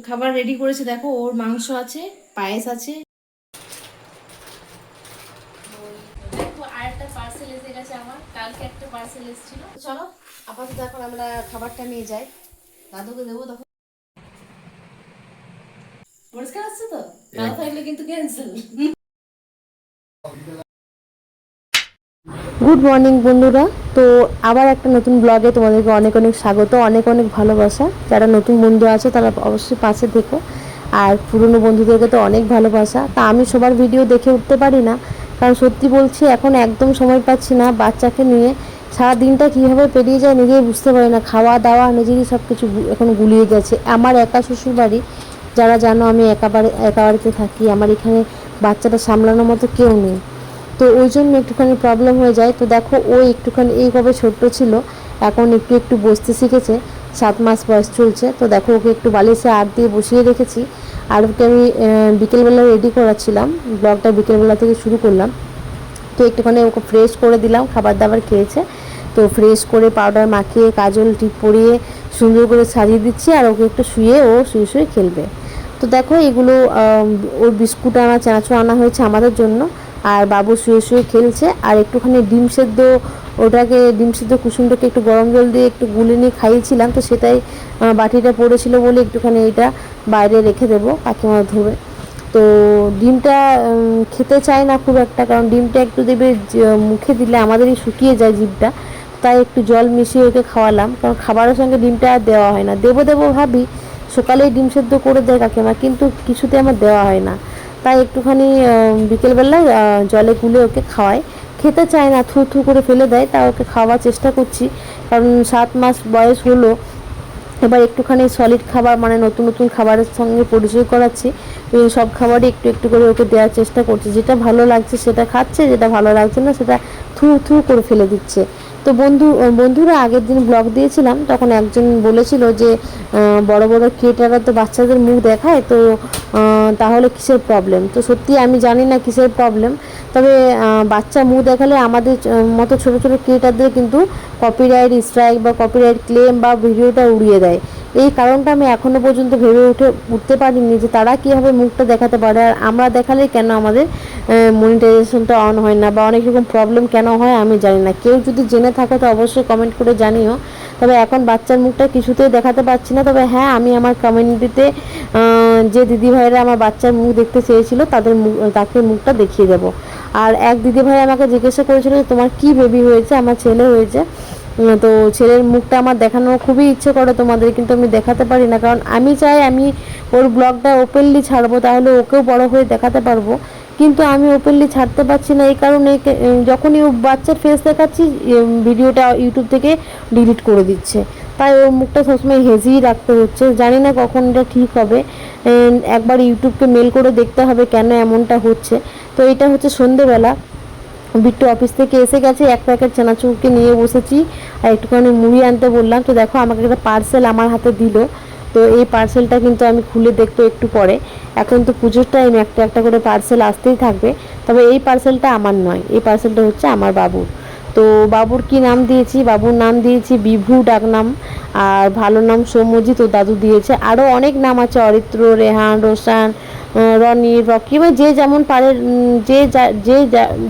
খাবার রেডি করেছে, দেখো ওর মাংস আছে, পায়েস আছে। দেখো আরেকটা পার্সেল এসে গেছে আমার, কালকে একটা পার্সেল এসেছিল। চলো আপাতত এখন আমরা খাবারটা নিয়ে যাই, দাদুকে দেবো। তখন পরিষ্কার আসছে তো, না থাকলে কিন্তু ক্যান্সেল। গুড মর্নিং বন্ধুরা। তো আবার একটা নতুন ব্লগে তোমাদেরকে অনেক অনেক স্বাগত, অনেক অনেক ভালোবাসা। যারা নতুন বন্ধু আছে তারা অবশ্যই পাশে থেকো, আর পুরনো বন্ধুদেরকে তো অনেক ভালোবাসা। তা আমি সবার ভিডিও দেখে উঠতে পারি না, কারণ সত্যি বলছি এখন একদম সময় পাচ্ছি না। বাচ্চাকে নিয়ে সারা দিনটা কীভাবে পেরিয়ে যায় নিজেই বুঝতে পারি না। খাওয়া দাওয়া নিজেরই সব কিছু এখন গুলিয়ে গেছে। আমার একা শ্বশুর বাড়ি, যারা জানো আমি একা বাড়িতে থাকি। আমার এখানে বাচ্চাটা সামলানোর মতো কেউ নেই, তো ওই জন্য একটুখানি প্রবলেম হয়ে যায়। তো দেখো ও একটুখানি এই কবে ছোট্ট ছিল, এখন একটু একটু বসতে শিখেছে, 7 মাস বয়স চলছে। তো দেখো ওকে একটু বালিশে হাত দিয়ে বসিয়ে রেখেছি, আর ওকে আমি বিকেলবেলা রেডি করাচ্ছিলাম। ব্লগটা বিকেলবেলা থেকে শুরু করলাম। তো একটুখানি ওকে ফ্রেশ করে দিলাম, খাবার দাবার খেয়েছে তো ফ্রেশ করে পাউডার মাখিয়ে কাজল টিপ পরিয়ে সুন্দর করে সাজিয়ে দিচ্ছি, আর ওকে একটু শুয়ে ও শুয়ে শুয়ে খেলবে। তো দেখো এগুলো ওর বিস্কুট আনা, চানাচুর আনা হয়েছে আমাদের জন্য, আর বাবু শুয়ে শুয়ে খেলছে। আর একটুখানি ডিম সেদ্ধ, ওটাকে ডিম সেদ্ধ কুসুমটাকে একটু গরম জল দিয়ে একটু গুলে নিয়ে খাইয়েছিলাম, তো সেটাই বাটিটা পড়েছিল বলে একটুখানি এটা বাইরে রেখে দেবো, কাকিমা ধোবে। তো ডিমটা খেতে চায় না খুব একটা, কারণ ডিমটা একটু দেবে মুখে দিলে আমাদেরই শুকিয়ে যায় জিভটা। তাই একটু জল মিশিয়ে ওকে খাওয়ালাম, কারণ খাবারের সঙ্গে ডিমটা আর দেওয়া হয় না। দেবো দেবো ভাবি, সকালেই ডিম সেদ্ধ করে দেয় কাকিমা, কিন্তু কিছুতে আমার দেওয়া হয় না। তাই একটুখানি বিকেলবেলায় জলে গুলে ওকে খাওয়াই। খেতে চায় না, থু থু করে ফেলে দেয়, তা ওকে খাওয়ার চেষ্টা করছি, কারণ 7 মাস বয়স হলো। এবার একটুখানি সলিড খাবার, মানে নতুন নতুন খাবারের সঙ্গে পরিচয় করাচ্ছি। সব খাবারই একটু একটু করে ওকে দেওয়ার চেষ্টা করছি। যেটা ভালো লাগছে সেটা খাচ্ছে, যেটা ভালো লাগছে না সেটা থু থু করে ফেলে দিচ্ছে। তো বন্ধুরা আগের দিন ব্লগ দিয়েছিলাম, তখন একজন বলেছিল যে বড় বড় ক্রিয়েটাররা তো বাচ্চাদের মুখ দেখায়, তো তাহলে কিসের প্রবলেম। তো সত্যি আমি জানি না কিসের প্রবলেম, তবে বাচ্চা মুখ দেখালে আমাদের মতো ছোটো ছোটো ক্রিয়েটারদের কিন্তু কপিরাইট স্ট্রাইক বা কপিরাইট ক্লেম বা ভিডিওটা উড়িয়ে দেয়। এই কারণটা আমি এখনও পর্যন্ত ভেবে উঠতে পারিনি যে তারা কীভাবে মুখটা দেখাতে পারে, আর আমরা দেখালে কেন আমাদের মনিটাইজেশনটা অন হয় না, বা অনেক রকম প্রবলেম কেন হয় আমি জানি না। কেউ যদি জেনে থাকো তো অবশ্যই কমেন্ট করে জানিও। তবে এখন বাচ্চার মুখটা কিছুতেই দেখাতে পারছি না। তবে হ্যাঁ, আমি আমার কমিউনিটিতে যে দিদিভাইরা আমার বাচ্চার মুখ দেখতে চেয়েছিল তাকে মুখটা দেখিয়ে দেবো। আর এক দিদিভাই আমাকে জিজ্ঞাসা করেছিল যে তোমার কি বেবি হয়েছে, আমার ছেলে হয়েছে। তো ছেলের মুখটা আমার দেখানোর খুবই ইচ্ছে করে তোমাদের, কিন্তু আমি দেখাতে পারি না, কারণ আমি চাই আমি ওর ব্লগটা ওপেনলি ছাড়বো, তাহলে ওকেও বড় হয়ে দেখাতে পারবো। কিন্তু আমি ওপেনলি ছাড়তে পারছি না, এই কারণে যখনই ও বাচ্চার ফেস দেখাচ্ছি ভিডিওটা ইউটিউব থেকে ডিলিট করে দিচ্ছে। তাই ওর মুখটা সবসময় হেজিই রাখতে হচ্ছে, জানি না কখন এটা ঠিক হবে। একবার ইউটিউবকে মেল করে দেখতে হবে কেন এমনটা হচ্ছে। তো এটা হচ্ছে সন্ধেবেলা, বিট্টু অফিস থেকে এসে গেছে, এক প্যাকেট চানাচুরকে নিয়ে বসেছি, আর একটুখানি মুড়ি আনতে বললাম। তো দেখো আমাকে একটা পার্সেল আমার হাতে দিল। তো এই পার্সেলটা কিন্তু আমি খুলে দেখবো একটু পরে। এখন তো পুজোর টাইম, একটা একটা করে পার্সেল আসতেই থাকবে। তবে এই পার্সেলটা আমার নয়, এই পার্সেলটা হচ্ছে আমার বাবুর। তো বাবুর কি নাম দিয়েছি, বাবুর নাম দিয়েছি বিভু ডাকনাম, আর ভালো নাম সৌম্যজিৎ ও দাদু দিয়েছে। আরও অনেক নাম আছে, অরিত্র, রেহান, রোশান, রনি, রকি, মানে যে যেমন পারে,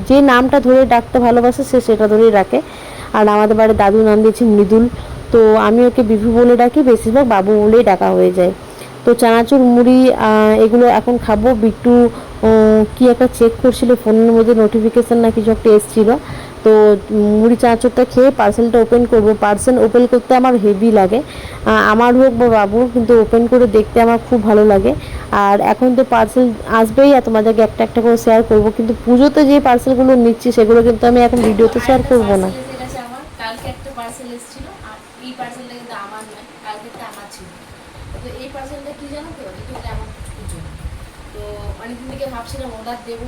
যে নামটা ধরে ডাকতে ভালোবাসে সে সেটা ধরেই রাখে। আর আমাদের বাড়ির দাদু নাম দিয়েছে মৃদুল। তো আমি ওকে বিভু বলে ডাকি, বেশিরভাগ বাবু বলেই ডাকা হয়ে যায়। তো চানাচুর মুড়ি এগুলো এখন খাবো। বিট্টু কি একটা চেক করছিল ফোনের মধ্যে, নোটিফিকেশান না কিছু একটা এসেছিলো। তো মুড়ি চানাচুরটা খেয়ে পার্সেলটা ওপেন করব। পার্সেল ওপেন করতে আমার হেভি লাগে, আমার হোক বা বাবুর, কিন্তু ওপেন করে দেখতে আমার খুব ভালো লাগে। আর এখন তো পার্সেল আসবেই, আর তোমাদেরকে একটা একটা করে শেয়ার করব, কিন্তু পুজোতে যে পার্সেলগুলো নিচ্ছি সেগুলো কিন্তু আমি এখন দেখো ভিডিওতে শেয়ার আরেকটা করব না। পার্সেল এসে গেছে আমার, কালকে একটা পার্সেল এসেছিল, আর এই পার্সেলটা কিন্তু আমার নয়, কালকেরটা আমার ছিল। তো এই পার্সেলটা কি জানো তো, এটা হচ্ছে আমার পুজো। তো অনেকদিন থেকে ভাবছিলাম অর্ডার দেবো,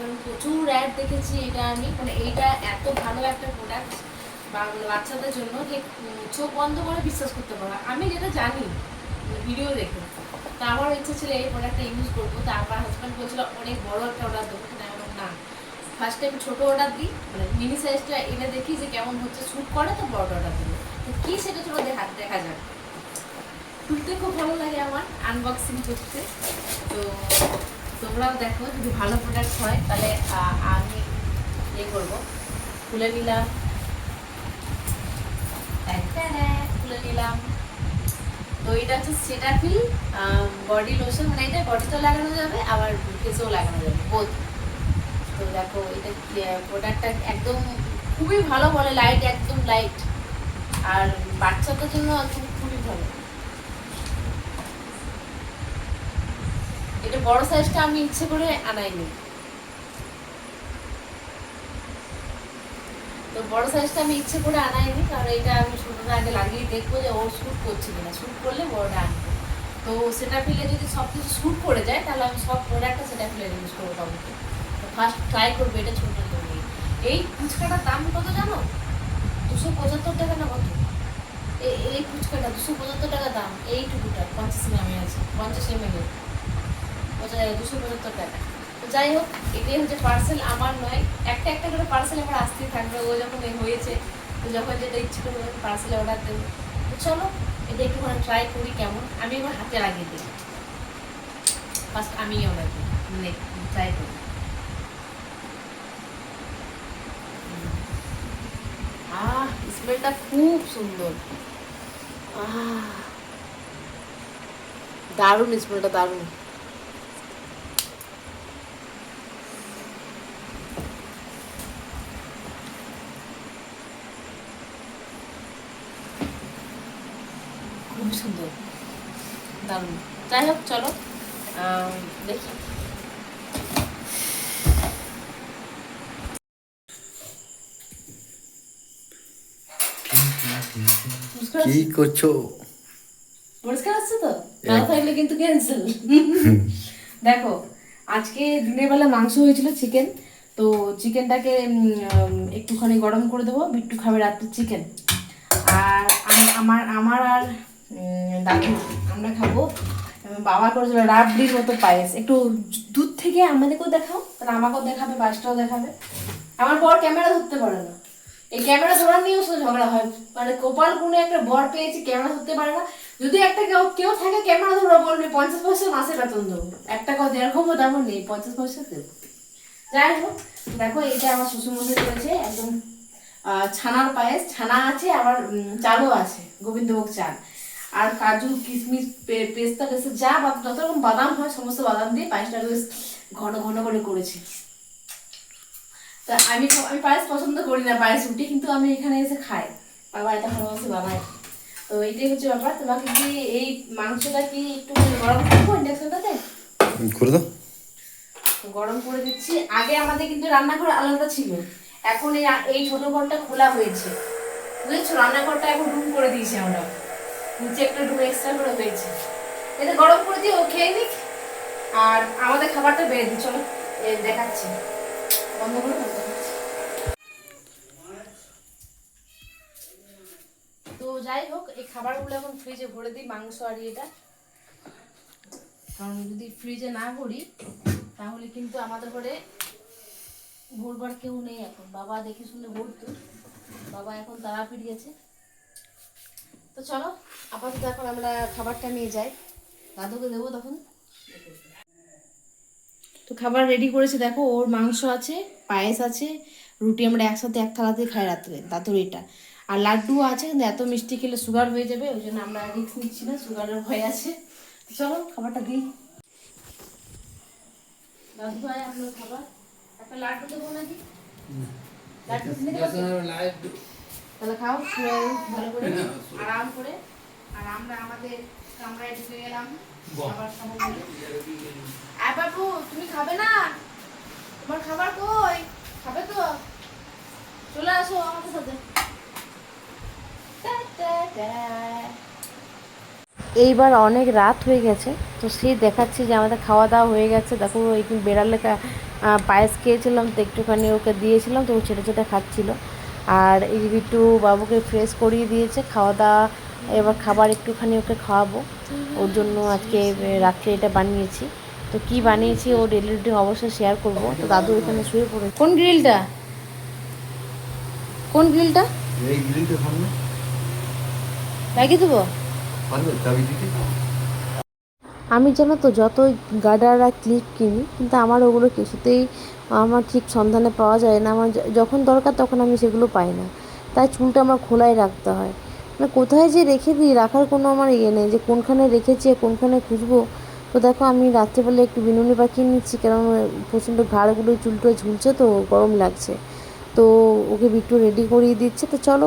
কারণ প্রচুর অ্যাড দেখেছি এটা আমি, মানে এইটা এত ভালো একটা প্রোডাক্ট বাচ্চাদের জন্য যে চোখ বন্ধ করে বিশ্বাস করতে পারো। আমি যেটা জানি ভিডিও দেখে, তো আমারও ইচ্ছে ছিল এই প্রোডাক্টটা ইউজ করবো। তো আমার হাজব্যান্ড বলছিল অনেক বড় একটা অর্ডার দেবো, কিন্তু আমি বললাম না, ফার্স্ট টাইম ছোটো অর্ডার দিই, মানে মিনি সাইজটা এনে দেখি যে কেমন হচ্ছে, শ্যুট করে তো বড় অর্ডার দেবো। তো কী সেটা চলো দেখা যাক। খুলতে খুব ভালো লাগে আমার, আনবক্সিং করতে। তো তোমরাও দেখো, যদি ভালো প্রোডাক্ট হয় তাহলে আমি ইয়ে করবো, খুলে নিলাম, খুলে নিলাম। তো এটা হচ্ছে সেটাফিল বডি লোশন, মানে এটা বডিতেও লাগানো যাবে আবার ফেসেও লাগানো যাবে বোধ। তো দেখো এটা প্রোডাক্টটা একদম খুবই ভালো বলে, লাইট, একদম লাইট, আর বাচ্চাদের জন্য একদম খুবই ভালো। এটা বড় সাইজটা আমি ইচ্ছে করে আনাইনি, তো বড় সাইজটা আমি ইচ্ছে করে আনাইনি, কারণ এটা আমি ছোটটা আগে লাগিয়ে দেখবো যে ওর শ্যুট করছে কিনা, শ্যুট করলে বড়টা আনবো। তো সেটা ফিলে যদি সব কিছু শ্যুট করে যায় তাহলে আমি সব প্রোডাক্টটা সেটা ফিলে ইউজ করবো তখন। তো ফার্স্ট ট্রাই করবো এটা ছোটো করে। এই ফুচকাটার দাম কত জানো? 275 টাকা না কত? এই ফুচকাটা 275 টাকা দাম, এইটুকুটা 50 গ্রামে আছে, 50 ml, 275 টাকা। তো যাই হোক, এটাই হচ্ছে পার্সেল, আমার নয়, একটা একটা করে পার্সেল আমার আসতেই থাকবে। ও যখন হয়েছে, তো যখন যেটা ইচ্ছে করবো পার্সেলে অর্ডার দেবো। তো চলো এটা একটুখানি ট্রাই করি কেমন। আমি আমার হাতে লাগিয়ে দিই, ফার্স্ট আমি অর্ডার দিই, মানে ট্রাই করি। স্মেলটা খুব সুন্দর, দারুণ স্মেলটা, দারুণ। খুব সুন্দর, দারুণ। যাই হোক চলো দেখি। কি করছো? পরিষ্কার আসছে তো, না থাকলে কিন্তু ক্যান্সেল। দেখো আজকে দিনের বেলা মাংস হয়েছিল, চিকেন। তো চিকেনটাকে একটুখানি গরম করে দেবো, বিট্টু খাবে রাত্রে চিকেন। আর আমার আর দাদু আমরা খাবো। বাবা করেছিল রাবড়ির মতো পায়েস, একটু দুধ থেকে আমাদেরকেও দেখাও, তাহলে আমাকেও দেখাবে, পায়েসটাও দেখাবে। আমার বর ক্যামেরা ধরতে পারে না, এই ক্যামেরা ধরার নিয়েও শুধু ঝগড়া হয়। মানে কপাল গুনে একটা বর পেয়েছি, ক্যামেরা ধরতে পারে না। যদি একটা কেউ থাকে ক্যামেরা ধরো, বলবে 50 পয়সা মাসে বেতন দেবো, একটা কথা এরকম তেমন নেই, 50 পয়সা দেবো। যাই হোক, দেখো এইটা আমার শ্বশুরমশাই করেছে, একদম ছানার পায়েস, ছানা আছে আবার চালও আছে, গোবিন্দভোগ চাল, আর কাজু কিশমিশ পেস্তা টেস্তা যা যত রকম বাদাম হয় সমস্ত বাদাম দিয়ে পায়েসটা বেশ ঘন ঘন করে করেছি। তা আমি পায়েস পছন্দ করি না, পায়েস রুটি, কিন্তু আমি এখানে এসে খাই, বাবা এটা ভালোবাসে বানায়। তো এইটাই হচ্ছে ব্যাপার। তোমাকে কি এই মাংসটা কি একটু গরম করবো ইন্ডাকশনটাতে? করে দাও। গরম করে দিচ্ছি। আগে আমাদের কিন্তু রান্নাঘর আলাদা ছিল, এখন এই ছোট ঘরটা খোলা হয়েছে, বুঝেছো? রান্নাঘরটা এখন রুম করে দিয়েছি আমরা, নিচে একটা রুম এক্সট্রা করে হয়েছে। এটা গরম করে দিয়ে ও খেয়ে নিক, আর আমাদের খাবারটা বেড়ে দিই। চলো দেখাচ্ছি, বন্ধ করে দেখাচ্ছি। তো যাই হোক, এই খাবারগুলো এখন ফ্রিজে ভরে দিই, মাংস আর এটা, কারণ যদি ফ্রিজে না ভরি তাহলে কিন্তু আমাদের ঘরে ভরবার কেউ নেই এখন। বাবা দেখে শুনে ভরতো, বাবা এখন তারাপীঠ গেছে। তো চলো আপাতত এখন আমরা খাবারটা নিয়ে যাই, দাদুকে দেবো তখন। তো খাবার রেডি করেছি, দেখো ওর মাংস আছে, পায়েস আছে, রুটি আমরা একসাথে এক থালাতেই খাই রাত্রে, দাদুর এটা। আর লাড্ডু আছে, কিন্তু এত মিষ্টি খেলে সুগার হয়ে যাবে, ওই জন্য আমরা রিস্ক নিচ্ছি না, সুগারের ভয় আছে। তো চলো খাবারটা দিই। দাদু ভাই আপনার খাবার, একটা লাড্ডু দেবো নাকি? লাড্ডু তাহলে খাও ভালো করে, আরাম করে। আর আমরা আমাদের কামরায় ঢুকে গেলাম, খাবার খাবো বলে। বাবু তুমি খাবে না? তোমার খাবার কই? খাবে তো? চলে আসো আমাদের সাথে। এইবার অনেক রাত হয়ে গেছে, তো সে দেখাচ্ছি যে আমাদের খাওয়া দাওয়া হয়ে গেছে। দেখো একটু বেড়ালে পায়েস খেয়েছিলাম, তো একটুখানি ওকে দিয়েছিলাম, তো ও ছেটে ছেটে খাচ্ছিল। আর এই একটু বাবুকে ফ্রেশ করিয়ে দিয়েছে, খাওয়া দাওয়া, এবার খাবার একটুখানি ওকে খাওয়াবো, ওর জন্য আজকে রাত্রে এটা বানিয়েছি। তো কি বানিয়েছি ও ডেলি রুটিন অবশ্যই শেয়ার করবো। তো দাদু এখানে শুয়ে পড়ে। কোন গ্রিলটা? কোন গ্রিলটা এই গ্রিলটা সামনে লাগিয়ে দেবো? পারবে চাবি দিতে? আমি জানো তো যতই গার্ডার আর ক্লিপ কিনি কিন্তু আমার ওগুলো কিছুতেই আমার ঠিক সন্ধানে পাওয়া যায় না। আমার যখন দরকার তখন আমি সেগুলো পাই না, তাই চুলটা আমার খোলাই রাখতে হয়। মানে কোথায় যে রেখে দিই, রাখার কোনো আমার ইয়ে নেই যে কোনখানে রেখেছি কোনখানে খুঁজবো। তো দেখো আমি রাত্রেবেলা একটু বিনুনি পাকিয়ে নিচ্ছি, কারণ প্রচণ্ড ঘাড়গুলো চুলটো ঝুলছে তো গরম লাগছে। তো ওকে একটু রেডি করিয়ে দিচ্ছে, তো চলো